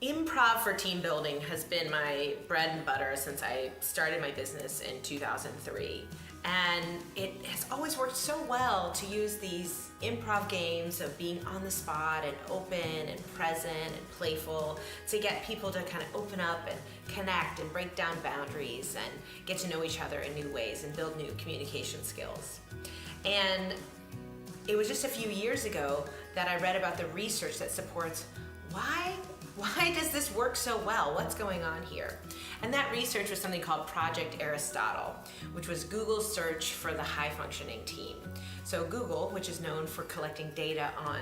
Improv for team building has been my bread and butter since I started my business in 2003. And it has always worked so well to use these improv games of being on the spot and open and present and playful to get people to kind of open up and connect and break down boundaries and get to know each other in new ways and build new communication skills. And it was just a few years ago that I read about the research that supports why does this work so well? What's going on here? And that research was something called Project Aristotle, which was Google's search for the high-functioning team. So Google, which is known for collecting data on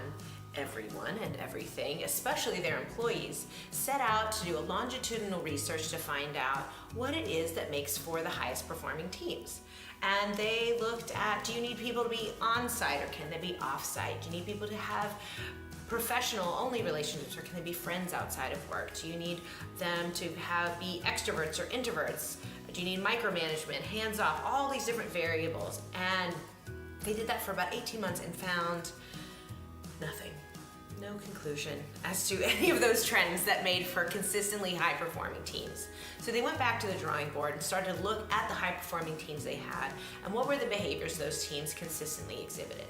everyone and everything, especially their employees, set out to do a longitudinal research to find out what it is that makes for the highest performing teams. And they looked at, do you need people to be on-site or can they be off-site? Do you need people to have professional only relationships or can they be friends outside of work? Do you need them to be extroverts or introverts? Do you need micromanagement, hands off, all these different variables? And they did that for about 18 months and found nothing. No conclusion as to any of those trends that made for consistently high performing teams. So they went back to the drawing board and started to look at the high performing teams they had and what were the behaviors those teams consistently exhibited.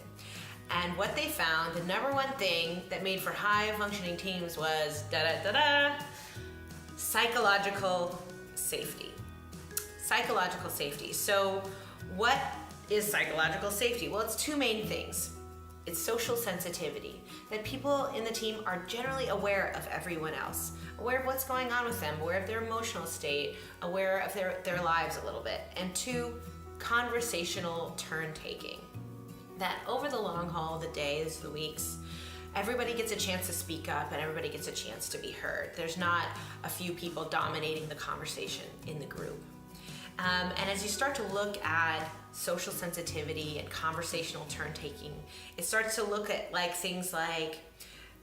And what they found, the number one thing that made for high functioning teams was psychological safety. Psychological safety. So what is psychological safety? Well, it's two main things. It's social sensitivity, that people in the team are generally aware of everyone else, aware of what's going on with them, aware of their emotional state, aware of their lives a little bit. And two, conversational turn-taking. That over the long haul, the days, the weeks, everybody gets a chance to speak up and everybody gets a chance to be heard. There's not a few people dominating the conversation in the group. And as you start to look at social sensitivity and conversational turn-taking, it starts to look at things like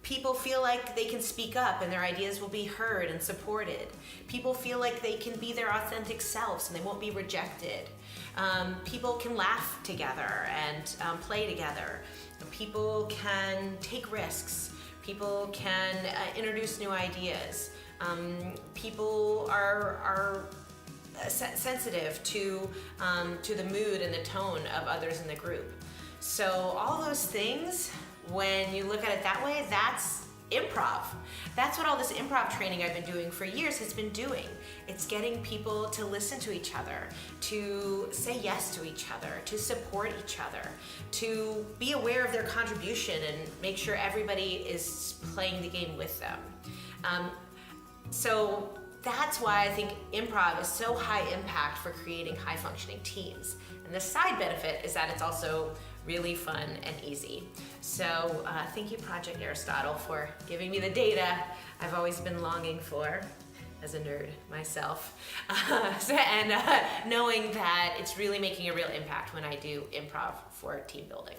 people feel like they can speak up and their ideas will be heard and supported. People feel like they can be their authentic selves and they won't be rejected. People can laugh together and play together. People can take risks. People can introduce new ideas. People are sensitive to the mood and the tone of others in the group. So all those things, when you look at it that way, that's improv. That's what all this improv training I've been doing for years has been doing. It's getting people to listen to each other, to say yes to each other, to support each other, to be aware of their contribution and make sure everybody is playing the game with them. So that's why I think improv is so high impact for creating high functioning teams. And the side benefit is that it's also really fun and easy. So thank you, Project Aristotle, for giving me the data I've always been longing for as a nerd myself. And knowing that it's really making a real impact when I do improv for team building.